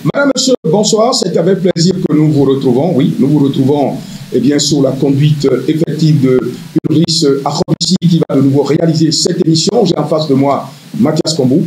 Madame, monsieur, bonsoir. C'est avec plaisir que nous vous retrouvons. Oui, nous vous retrouvons sous la conduite effective de Ulrich Arobissi qui va de nouveau réaliser cette émission. J'ai en face de moi Mathias Kombou,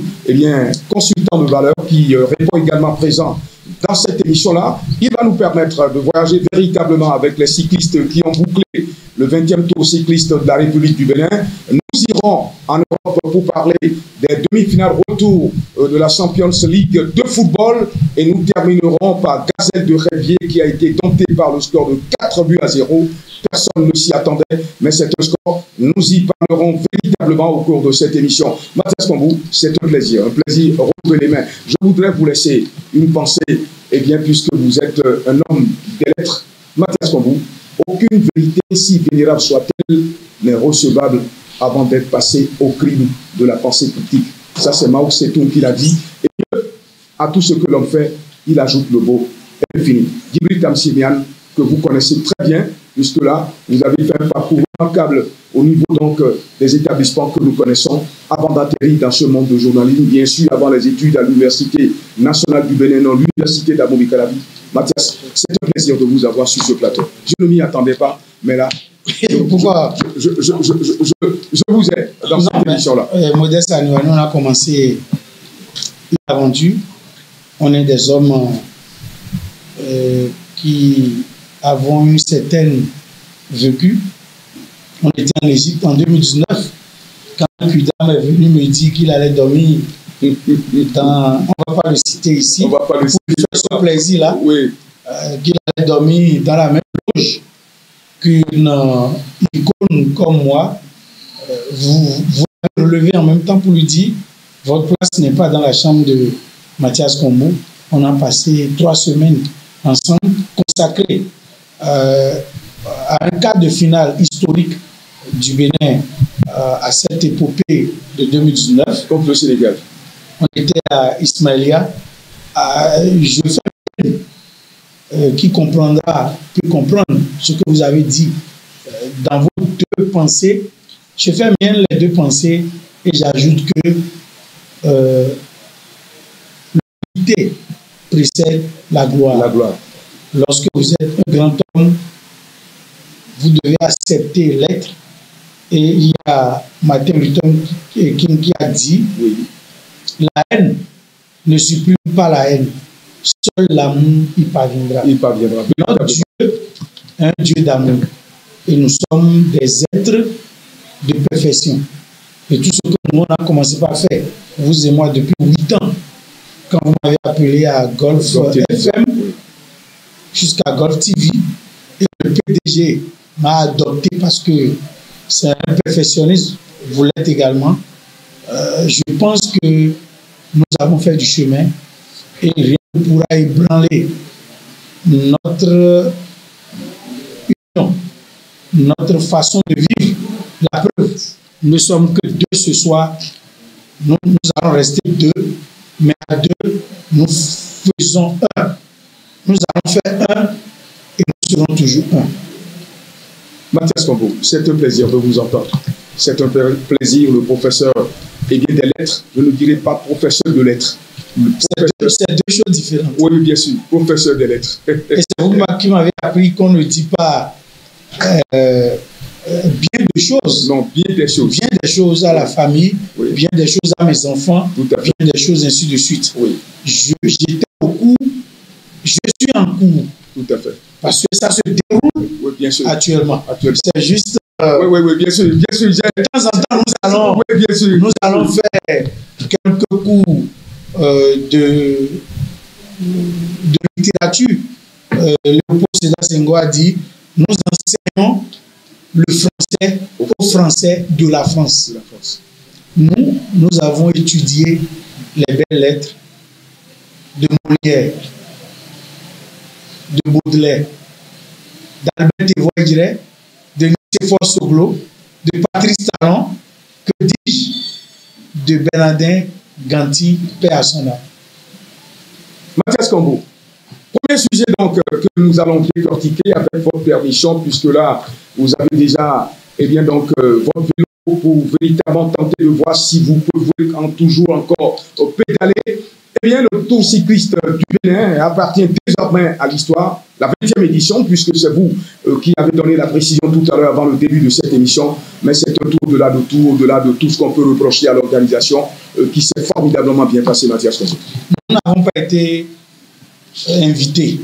consultant de valeur qui répond également présent dans cette émission-là. Il va nous permettre de voyager véritablement avec les cyclistes qui ont bouclé le 20e tour cycliste de la République du Bénin. Nous irons en Europe pour parler des demi-finales retour de la Champions League de football et nous terminerons par Gazelle de Révier qui a été dompté par le score de 4-0. Personne ne s'y attendait, mais c'est un score. Nous y parlerons véritablement au cours de cette émission. Mathias Kombou, c'est un plaisir relever les mains. Je voudrais vous laisser une pensée, puisque vous êtes un homme des lettres, Mathias Kombou, aucune vérité, si vénérable soit-elle, n'est recevable avant d'être passée au crible de la pensée politique. Ça, c'est Mao Tse-tung qui l'a dit. Et à tout ce que l'on fait, il ajoute le mot infini. Djibril Tamsimian, que vous connaissez très bien, puisque là, vous avez fait un parcours remarquable au niveau donc des établissements que nous connaissons avant d'atterrir dans ce monde de journalisme, bien sûr, avant les études à l'Université nationale du Bénin, non, l'Université d'Abomey Calavi. Mathias, c'est un plaisir de vous avoir sur ce plateau. Je ne m'y attendais pas, mais là, pourquoi je vous ai dans cette émission-là. Modeste Anouane, on a commencé l'aventure. On est des hommes qui avons une certaine vécu. On était en Égypte en 2019 quand un Kudam est venu me dire qu'il allait dormir dans, on ne va pas le citer ici, on va pas le citer. Pour faire son plaisir là, oui. Qu'il allait dormir dans la même loge qu'une icône comme moi. Vous relevez en même temps pour lui dire votre place n'est pas dans la chambre de Mathias Kombou. On a passé 3 semaines ensemble consacrés à un quart de finale historique du Bénin à cette épopée de 2019 contre le Sénégal. On était à Ismaïlia. Je fais qui peut comprendre ce que vous avez dit dans vos 2 pensées. Je fais bien les 2 pensées et j'ajoute que l'unité précède la gloire. La gloire. Lorsque vous êtes un grand homme, vous devez accepter l'être. Et il y a Martin Luther King qui a dit oui. La haine ne supprime pas la haine. Seul l'amour y parviendra. Il parviendra. Notre Dieu est un Dieu d'amour. Et nous sommes des êtres de perfection. Et tout ce que nous on a commencé par faire, vous et moi, depuis 8 ans, quand vous m'avez appelé à Golf FM, jusqu'à Golf TV, et le PDG m'a adopté parce que c'est un perfectionniste, vous l'êtes également. Je pense que nous avons fait du chemin et rien ne pourra ébranler notre union, notre façon de vivre. La preuve, nous ne sommes que 2 ce soir. Nous allons rester 2, mais à 2, nous faisons 1. Nous allons faire 1 et nous serons toujours 1. Mathias Kombou, c'est un plaisir de vous entendre. C'est un plaisir, le professeur des lettres. Je ne dirais pas professeur de lettres. C'est 2 choses différentes. Oui, bien sûr, professeur des lettres. Et c'est vous qui m'avez appris qu'on ne dit pas bien des choses. Non, bien des choses. Bien des choses à la famille, oui. Bien des choses à mes enfants, bien des choses ainsi de suite. Oui. J'étais au cours, je suis en cours. Tout à fait. Parce que ça se déroule bien sûr. Actuellement. C'est juste... oui, bien sûr. De temps en temps, nous allons faire quelques cours de littérature. Léopold Sédar Senghor a dit nous enseignons le français aux Français de la France. Nous avons étudié les belles lettres de Molière, de Baudelaire, d'Albert Évoire, de Nicéphore Soglo, de Patrice Talon, que dis-je, de Bernardin Ganty, paix à son âme. Mathias Kombou, premier sujet donc que nous allons décortiquer avec votre permission, puisque là, vous avez déjà, votre vélo pour véritablement tenter de voir si vous pouvez toujours encore pédaler. Eh bien, le Tour cycliste du Bénin appartient désormais à l'histoire, la 20e édition, puisque c'est vous qui avez donné la précision tout à l'heure avant le début de cette émission, mais c'est un tour au-delà de tout, au-delà de tout ce qu'on peut reprocher à l'organisation qui s'est formidablement bien passée, Mathias Kombo. Nous n'avons pas été invités,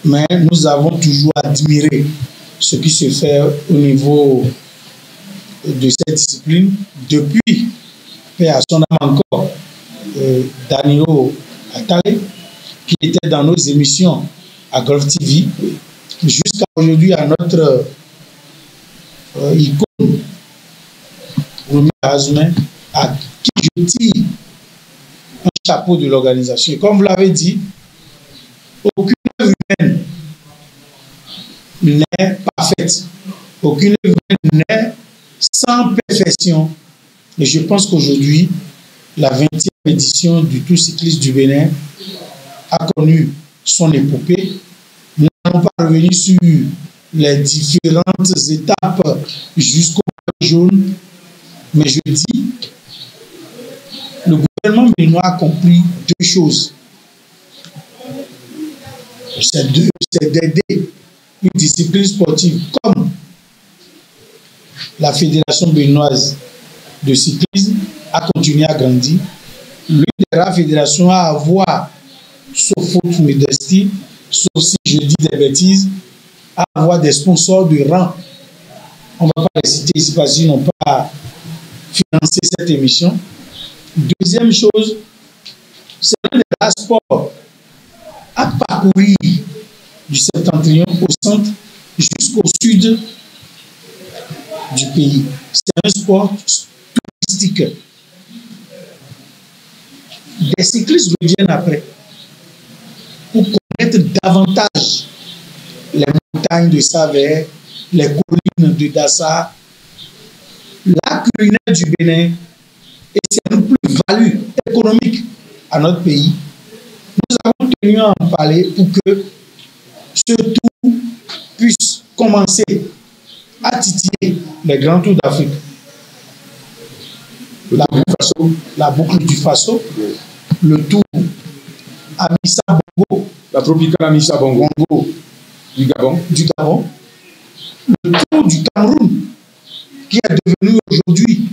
mais nous avons toujours admiré ce qui se fait au niveau de cette discipline depuis, et à son âme encore, Danilo Atale, qui était dans nos émissions à Golf TV, jusqu'à aujourd'hui à notre icône, Romy Azume, à qui je tire un chapeau de l'organisation. Et comme vous l'avez dit, aucune œuvre humaine n'est parfaite. Aucune œuvre humaine n'est sans perfection. Et je pense qu'aujourd'hui, la 20e édition du Tour cycliste du Bénin a connu son épopée. Nous n'allons pas revenir sur les différentes étapes jusqu'au jaune, mais je dis, le gouvernement béninois a compris deux choses. C'est d'aider une discipline sportive comme la Fédération béninoise de cyclisme a continué à grandir. L'une des rares fédérations à avoir, sauf faute modestie, sauf si je dis des bêtises, à avoir des sponsors de rang. On ne va pas les citer ici parce qu'ils n'ont pas financé cette émission. Deuxième chose, c'est l'un des rares sports à parcourir du septentrion au centre jusqu'au sud du pays. C'est un sport touristique. Des cyclistes reviennent après pour connaître davantage les montagnes de Savère, les collines de Dassa, la culinaire du Bénin, et c'est une plus-value économique à notre pays. Nous avons tenu à en parler pour que ce tour puisse commencer à titiller les grands tours d'Afrique. La boucle du Faso, le tour Amissa Bongo, la tropicale Amissa Bongo du Gabon, le tour du Cameroun, qui est devenu aujourd'hui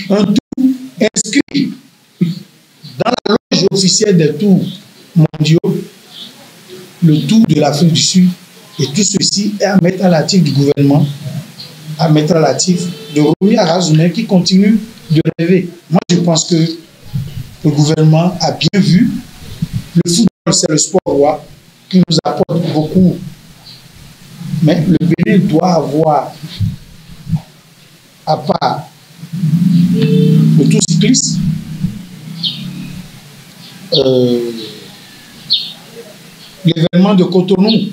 un tour inscrit dans la loge officielle des tours mondiaux, le tour de l'Afrique du Sud, et tout ceci est à mettre à l'actif du gouvernement, à mettre à l'actif de Romy Azume qui continue de rêver. Moi, je pense que le gouvernement a bien vu. Le football, c'est le sport roi qui nous apporte beaucoup. Mais le Bénin doit avoir, à part le tour cycliste, l'événement de Cotonou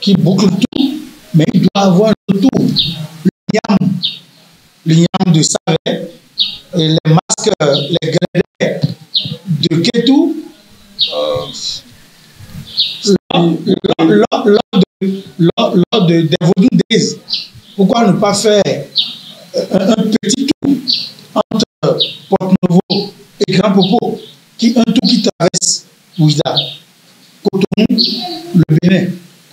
qui boucle tout, mais il doit avoir un tour. Le Niam de Savère, et les masques, les grenets de Kétou, lors des Vodou Days. Pourquoi ne pas faire un petit tour entre Porte-Novo et Grand Popo, un tour qui traverse Ouida, Cotonou, le Bénin,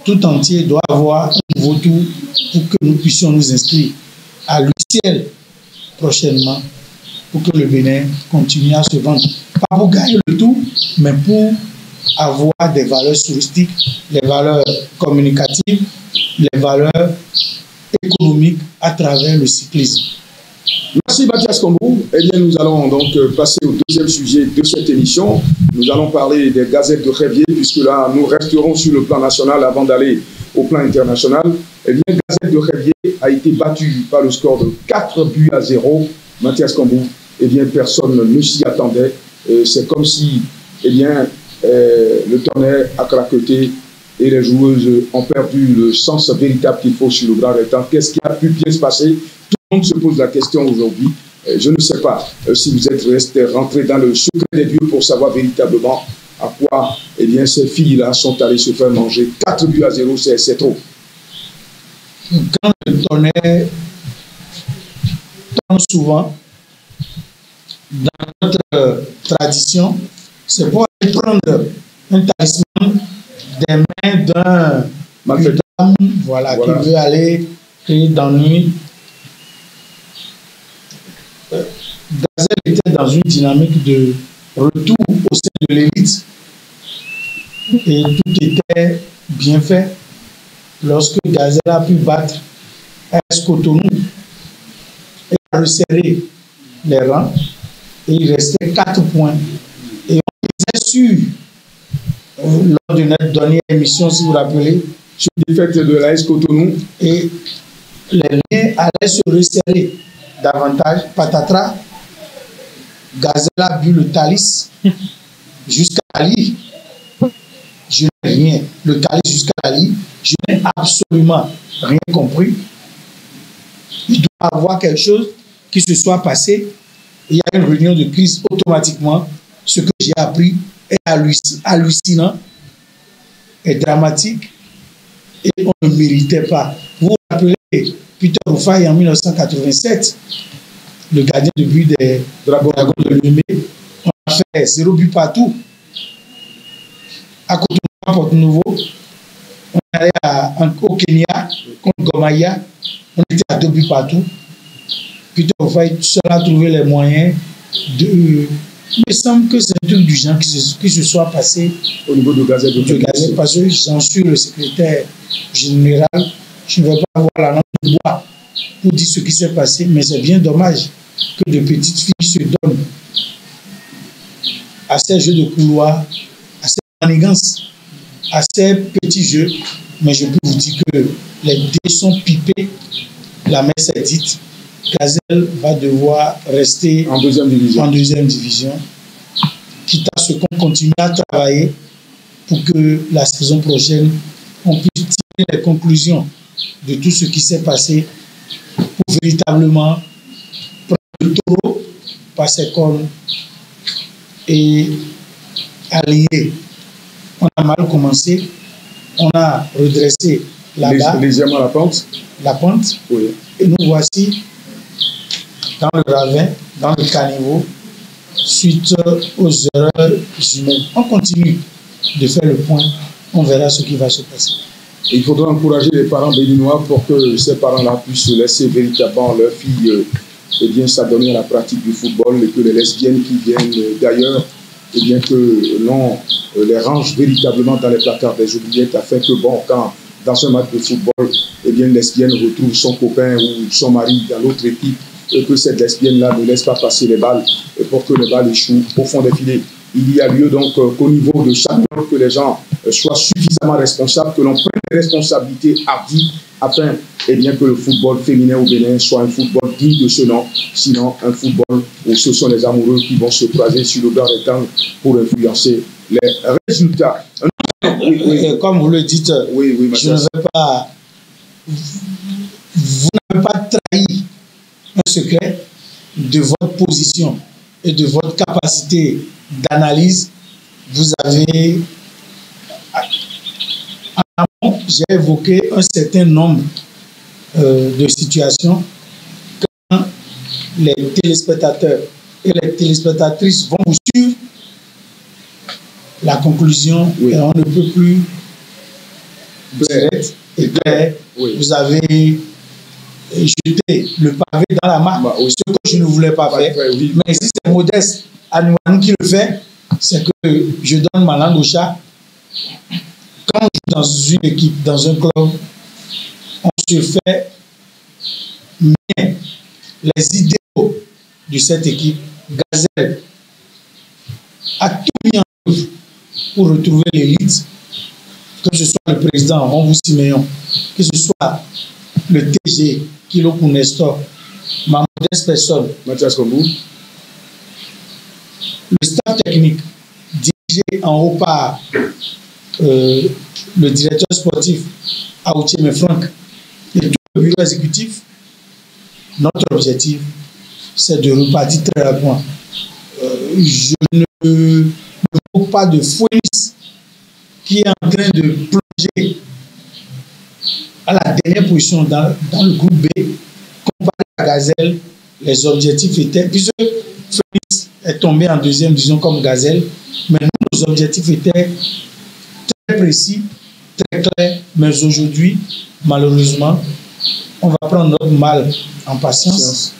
tout entier doit avoir un nouveau tour pour que nous puissions nous inscrire à l'UCL prochainement, pour que le Bénin continue à se vendre. Pas pour gagner le tour, mais pour avoir des valeurs touristiques, les valeurs communicatives, les valeurs économiques à travers le cyclisme. Merci Mathias Kombo. Eh bien, nous allons donc passer au deuxième sujet de cette émission. Nous allons parler des gazettes de Révier, puisque là, nous resterons sur le plan national avant d'aller au plan international. Eh bien, Gazette de Révier a été battue par le score de 4-0. Mathias Kombo, eh bien, personne ne s'y attendait. C'est comme si, eh bien, le tonnerre a craqueté et les joueuses ont perdu le sens véritable qu'il faut sur le grand rectangle. Qu'est-ce qui a pu bien se passer? Tout le monde se pose la question aujourd'hui. Je ne sais pas si vous êtes rentré dans le secret des dieux pour savoir véritablement à quoi eh bien, ces filles-là sont allées se faire manger. 4-0, c'est trop. Quand le tonnerre Tant souvent, dans notre tradition, c'est pour aller prendre un talisman des mains d'un homme voilà, qui veut aller créer d'ennui. Gazelle était dans une dynamique de retour au sein de l'élite et tout était bien fait lorsque Gazelle a pu battre AS Cotonou et a resserré les rangs et il restait 4 points et on disait sur lors de notre dernière émission, si vous vous rappelez, sur la défaite de l'AS Cotonou et les liens allaient se resserrer davantage. Patatras, Gazelle a bu le calice jusqu'à Ali. Je n'ai rien. Le calice jusqu'à Ali, je n'ai absolument rien compris. Il doit y avoir quelque chose qui se soit passé. Il y a une réunion de crise automatiquement. Ce que j'ai appris est hallucinant, est dramatique et on ne méritait pas. Vous vous rappelez Peter Rufai en 1987, le gardien de but des Dragons de Lemay, on a fait 0 but partout. À côté de Porto-Nouveau, on allait au Kenya contre Gomaya, on était à 2 buts partout. Peter Rufai seul a trouvé les moyens de. Il me semble que c'est un truc du genre qui se soit passé au niveau de Gazelle. Parce que j'en suis le secrétaire général. Je ne vais pas avoir la langue de bois pour dire ce qui s'est passé, mais c'est bien dommage que de petites filles se donnent à ces jeux de couloir, à ces manigances, à ces petits jeux. Mais je peux vous dire que les dés sont pipés, la messe est dite. Gazelle va devoir rester en deuxième division, quitte à ce qu'on continue à travailler pour que la saison prochaine, on puisse tirer les conclusions de tout ce qui s'est passé pour véritablement prendre le taureau par ses cornes et aligner. On a mal commencé, on a redressé là-bas légèrement la pente, oui. Et nous voici dans le ravin, dans le caniveau, suite aux erreurs humaines. On continue de faire le point, on verra ce qui va se passer. Il faudra encourager les parents béninois pour que ces parents-là puissent laisser véritablement leurs filles s'adonner à la pratique du football et que les lesbiennes qui viennent d'ailleurs, que l'on les range véritablement dans les placards des oubliettes afin que, quand dans un match de football, une lesbienne retrouve son copain ou son mari dans l'autre équipe, et que cette lesbienne-là ne laisse pas passer les balles et pour que les balles échouent au fond des filets. Il y a lieu donc qu'au niveau de chaque club, que les gens soient suffisamment responsables, que l'on prenne des responsabilités à vie afin que le football féminin au Bénin soit un football digne de ce nom, sinon un football où ce sont les amoureux qui vont se croiser sur le bord des temps pour influencer les résultats. Comme vous le dites, je ne vais pas. Vous n'avez pas trahi un secret de votre position et de votre capacité d'analyse. Vous avez, en amont, j'ai évoqué un certain nombre de situations quand les téléspectateurs et les téléspectatrices vont vous suivre. La conclusion, et on ne peut plus direct et clair. Vous avez jeté le pavé dans la mare, ce que je ne voulais pas faire. Mais si c'est Modeste Anouanou qui le fait, c'est que je donne ma langue au chat. Quand on joue dans une équipe, dans un club, on se fait bien les idéaux de cette équipe. Gazelle a tout mis en œuvre pour retrouver l'élite, que ce soit le président Ronvou Siméon, que ce soit le TG Kilo Nestor, ma modeste personne, Mathias Kombou, le staff technique dirigé en haut par le directeur sportif Aoutié Franck et tout le bureau exécutif. Notre objectif, c'est de repartir très rapidement. Je ne me pas de Fouenis qui est en train de plonger à la dernière position dans le groupe B, comparé à Gazelle les objectifs étaient, puisque Phoenix est tombé en deuxième division comme Gazelle, mais nous, nos objectifs étaient très précis, très clairs, mais aujourd'hui, malheureusement, on va prendre notre mal en patience,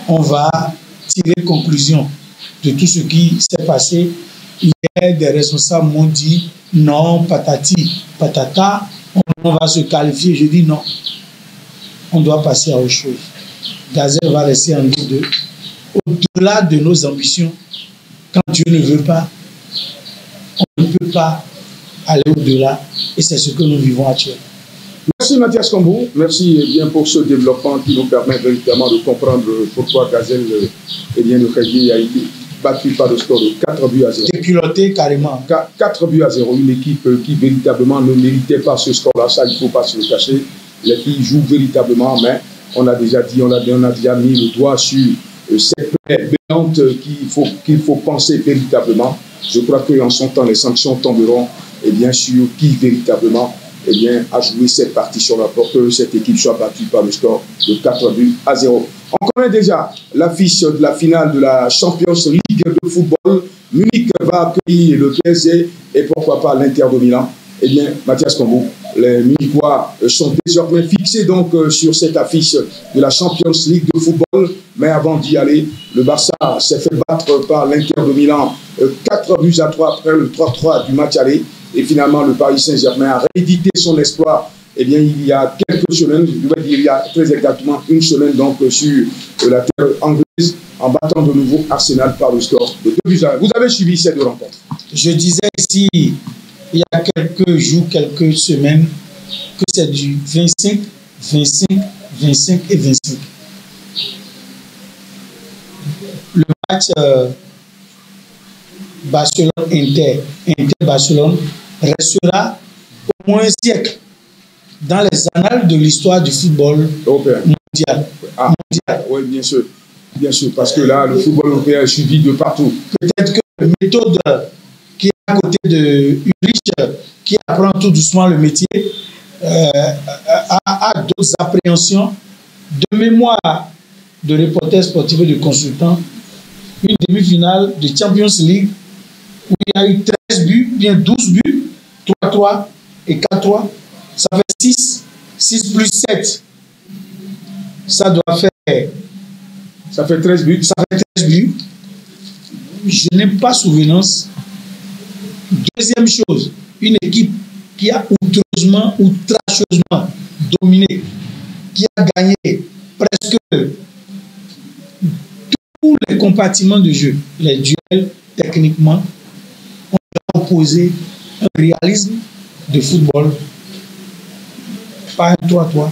on va tirer conclusion de tout ce qui s'est passé. Hier, des responsables m'ont dit non, patati, patata, on va se qualifier. Je dis non, on doit passer à autre chose. Gazelle va rester en Ligue 2. Au-delà de nos ambitions, quand Dieu ne veut pas, on ne peut pas aller au-delà. Et c'est ce que nous vivons actuellement. Merci Mathias Cambou, merci bien pour ce développement qui nous permet véritablement de comprendre pourquoi Gazelle de Kayé a été battu par le score de 4 buts à 0. Déculoté carrément. 4 buts à 0, une équipe qui véritablement ne méritait pas ce score-là, ça il ne faut pas se le cacher. Les filles jouent véritablement, mais on a déjà dit, on a déjà mis le doigt sur cette plaie béante qu'il faut penser véritablement. Je crois qu'en son temps, les sanctions tomberont, et bien sûr, qui véritablement a joué cette partition-là pour que cette équipe soit battue par le score de 4 buts à 0. On connaît déjà l'affiche de la finale de la Champions League de football. Munich va accueillir le PSG et pourquoi pas l'Inter de Milan. Eh bien, Mathias Cambou, les Munichois sont désormais fixés donc sur cette affiche de la Champions League de football. Mais avant d'y aller, le Barça s'est fait battre par l'Inter de Milan 4 buts à 3 après le 3-3 du match aller. Et finalement, le Paris Saint-Germain a réédité son exploit. Eh bien, il y a quelques semaines, je dois dire il y a très exactement une semaine, donc sur la terre anglaise, en battant de nouveau Arsenal par le score de 2 buts à 1. Vous avez suivi ces deux rencontres. Je disais ici, il y a quelques jours, quelques semaines, que c'est du 25, 25, 25 et 25. Le match Barcelone-Inter, Inter-Barcelone, restera au moins un siècle dans les annales de l'histoire du football mondial. Ah, mondial. Oui, bien sûr, parce que là, le football européen est suivi de partout. Peut-être que la méthode qui est à côté de Ulrich, qui apprend tout doucement le métier, a d'autres appréhensions de mémoire de reporters sportifs et de consultants. Une demi-finale de Champions League où il y a eu 13 buts, bien 12 buts, 3-3 et 4-3. Ça fait 6. 6 plus 7. Ça doit faire... Ça fait 13 buts. Ça fait 13 buts. Je n'ai pas souvenance. Deuxième chose, une équipe qui a outrageusement dominé, qui a gagné presque tous les compartiments de jeu, les duels, techniquement, on a opposé un réalisme de football par un 3-3.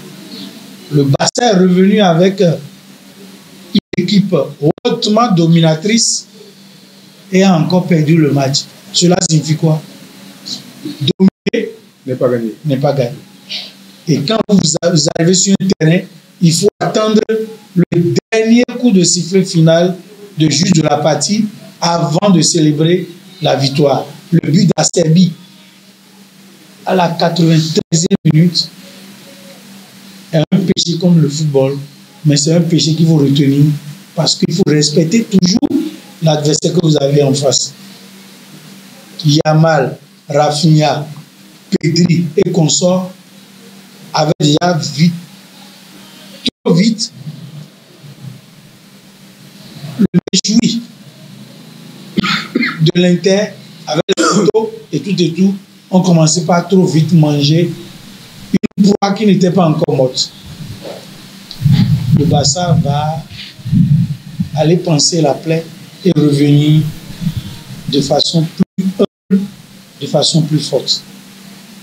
Le Barça est revenu avec une équipe hautement dominatrice et a encore perdu le match. Cela signifie quoi? Dominer n'est pas gagné. N'est pas gagné. Et quand vous arrivez sur un terrain, il faut attendre le dernier coup de sifflet final de juge de la partie avant de célébrer la victoire. Le but d'Acerbi à la 93e minute est un péché comme le football, mais c'est un péché qu'il faut retenir parce qu'il faut respecter toujours l'adversaire que vous avez en face. Yamal, Rafinha, Pedri et consorts avaient déjà trop vite le méchoui de l'Inter avec les photos et tout, ont commencé par trop vite manger une proie qui n'était pas encore morte. Le Barça va aller penser la plaie et revenir de façon plus humble, de façon plus forte.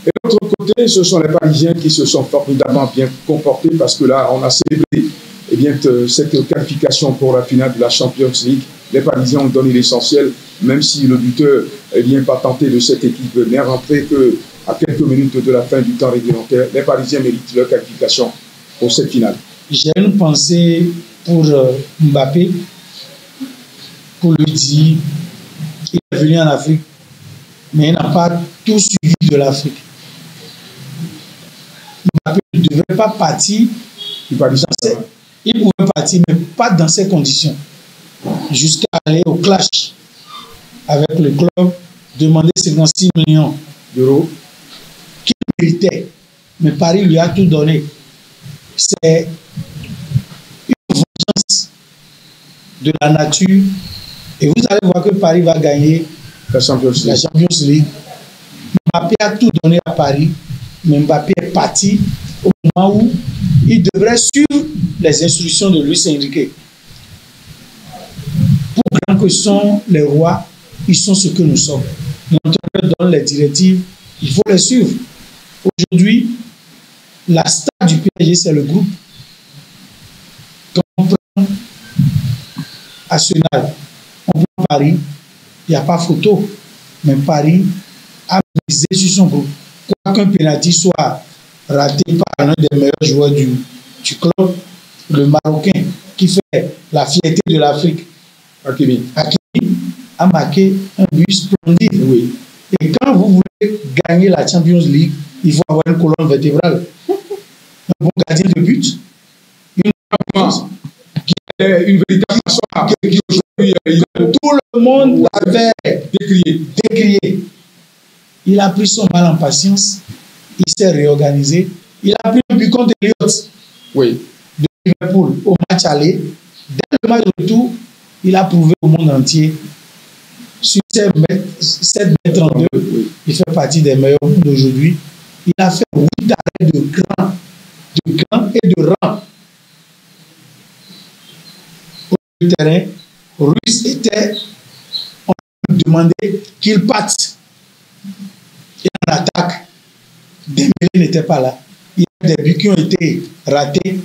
Et de l'autre côté, ce sont les Parisiens qui se sont formidablement bien comportés parce que là, on a célébré cette qualification pour la finale de la Champions League. Les Parisiens ont donné l'essentiel, même si le buteur pas tenté de cette équipe n'est rentré qu'à quelques minutes de la fin du temps réglementaire. Les Parisiens méritent leur qualification pour cette finale. J'ai une pensée pour Mbappé, pour lui dire qu'il est venu en Afrique, mais il n'a pas tout suivi de l'Afrique. Mbappé ne devrait pas partir Il pouvait partir, mais pas dans ces conditions. Jusqu'à aller au clash avec le club, demander 56 millions d'euros qu'il méritait. Mais Paris lui a tout donné. C'est une vengeance de la nature. Et vous allez voir que Paris va gagner la Champions League. Mbappé a tout donné à Paris, mais Mbappé est parti au moment où il devrait suivre les instructions de Luis Enrique. Pour grand que sont les rois, ils sont ce que nous sommes. L'entraîneur donne les directives, il faut les suivre. Aujourd'hui, la star du PSG, c'est le groupe. Quand on prend Arsenal, on prend Paris, il n'y a pas photo, mais Paris a misé sur son groupe. Quoi qu'un penalty soit raté par l'un des meilleurs joueurs du club, le Marocain, qui fait la fierté de l'Afrique, Hakimi a marqué un but splendide. Oui. Et quand vous voulez gagner la Champions League, il faut avoir une colonne vertébrale. Un bon gardien de but, une véritable passoire qui aujourd'hui tout le monde l'avait décrié. Il a pris son mal en patience, il s'est réorganisé, il a pris un but contre Elliott de Liverpool au match aller. Dès le match de retour, il a prouvé au monde entier, sur 7 mètres 32, il fait partie des meilleurs d'aujourd'hui. Il a fait 8 arrêts de cran et de rang. Au terrain, Ruiz était, on lui demandait qu'il parte. Et en attaque, Dembélé n'était pas là. Il y a des buts qui ont été ratés.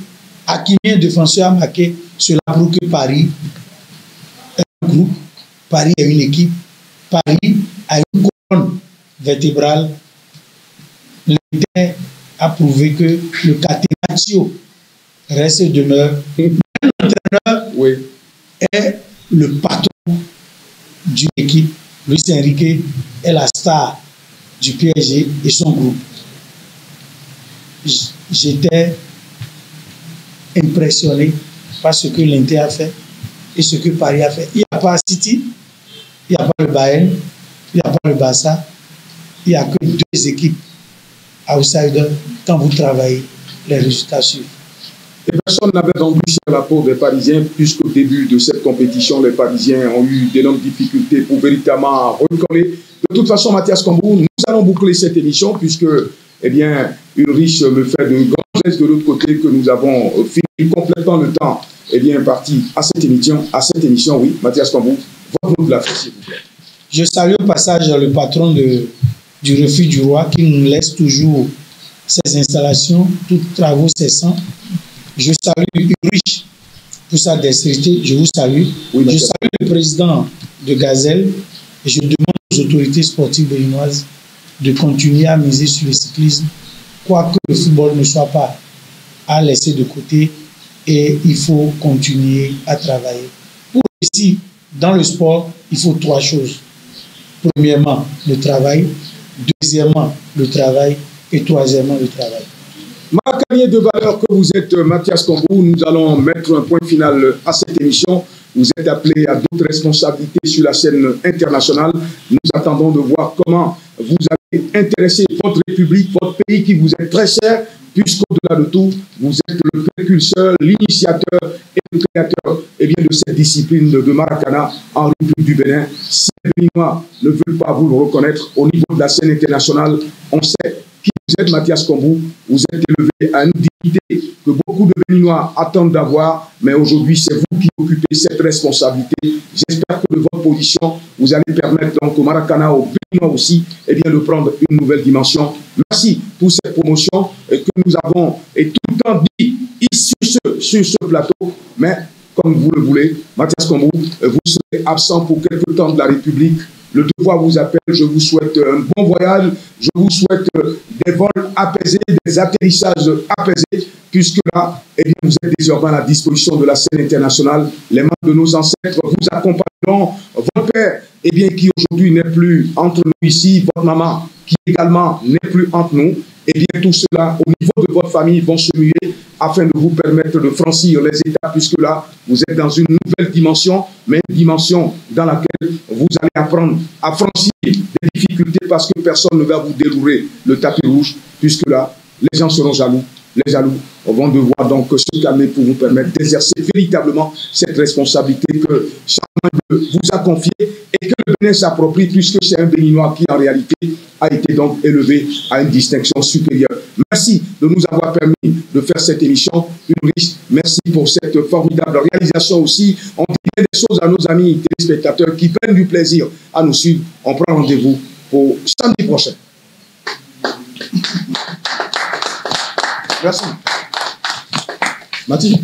Hakimi, un défenseur, a marqué. Cela prouve que Paris est un groupe, Paris est une équipe, Paris a une colonne vertébrale. L'Inter a prouvé que le catenaccio reste et demeure. L'entraîneur est le patron d'une équipe. Luis Enrique est la star du PSG et son groupe. J'étais impressionné par ce que l'Inter a fait et ce que Paris a fait. Il n'y a pas City, il n'y a pas le Bayern, il n'y a pas le Barça, il n'y a que 2 équipes outsiders. Quand vous travaillez, les résultats suivent. Et personne n'avait vendu sur la peau des Parisiens, puisqu'au début de cette compétition, les Parisiens ont eu d'énormes difficultés pour véritablement recoller. De toute façon, Mathias Cambou, nous allons boucler cette émission, puisque, eh bien, Ulrich me fait de grands gestes de l'autre côté que nous avons fini complètement le temps, eh bien, parti à cette émission, oui. Mathias Cambou, votre mot de la fin, s'il vous plaît. Je salue au passage le patron du Refuge du Roi qui nous laisse toujours ses installations, tous travaux cessants. Je salue Ulrich pour sa dextérité. Je vous salue. Oui, je salue le président de Gazelle et je demande aux autorités sportives béninoises de continuer à miser sur le cyclisme, quoique le football ne soit pas à laisser de côté, et il faut continuer à travailler. Pour réussir dans le sport, il faut 3 choses. Premièrement, le travail. Deuxièmement, le travail. Et troisièmement, le travail. Maracanier de valeur que vous êtes, Mathias Cambou, nous allons mettre un point final à cette émission. Vous êtes appelé à d'autres responsabilités sur la scène internationale. Nous attendons de voir comment vous allez intéresser votre République, votre pays qui vous est très cher, puisqu'au-delà de tout, vous êtes le précurseur, l'initiateur et le créateur de cette discipline de Maracana en République du Bénin. Si les Béninois ne veulent pas vous le reconnaître au niveau de la scène internationale, on sait qui vous êtes, Mathias Cambou. Vous êtes élevé à une dignité que beaucoup de Béninois attendent d'avoir, mais aujourd'hui, c'est vous qui occupez cette responsabilité. J'espère que de votre position, vous allez permettre donc au Maracana, aux Béninois aussi, de prendre une nouvelle dimension. Merci pour cette promotion que nous avons et tout le temps dit ici sur ce plateau, mais comme vous le voulez, Mathias Cambou, vous serez absent pour quelques temps de la République. Le devoir vous appelle, je vous souhaite un bon voyage, je vous souhaite des vols apaisés, des atterrissages apaisés, puisque là, vous êtes désormais à la disposition de la scène internationale. Les membres de nos ancêtres vous accompagneront. Votre père, qui aujourd'hui n'est plus entre nous ici, votre maman, qui également n'est plus entre nous, eh bien tout cela au niveau de votre famille vont se muer afin de vous permettre de franchir les étapes, puisque là, vous êtes dans une nouvelle dimension, mais une dimension dans laquelle vous allez apprendre à franchir des difficultés parce que personne ne va vous dérouler le tapis rouge, puisque là, les gens seront jaloux. Les jaloux vont devoir donc se calmer pour vous permettre d'exercer véritablement cette responsabilité que chacun vous a confiée et que le Bénin s'approprie, puisque c'est un Béninois qui en réalité a été donc élevé à une distinction supérieure. Merci de nous avoir permis de faire cette émission Ulrich. Merci pour cette formidable réalisation aussi. On dit bien des choses à nos amis téléspectateurs qui prennent du plaisir à nous suivre. On prend rendez-vous pour samedi prochain. Merci. Mathieu.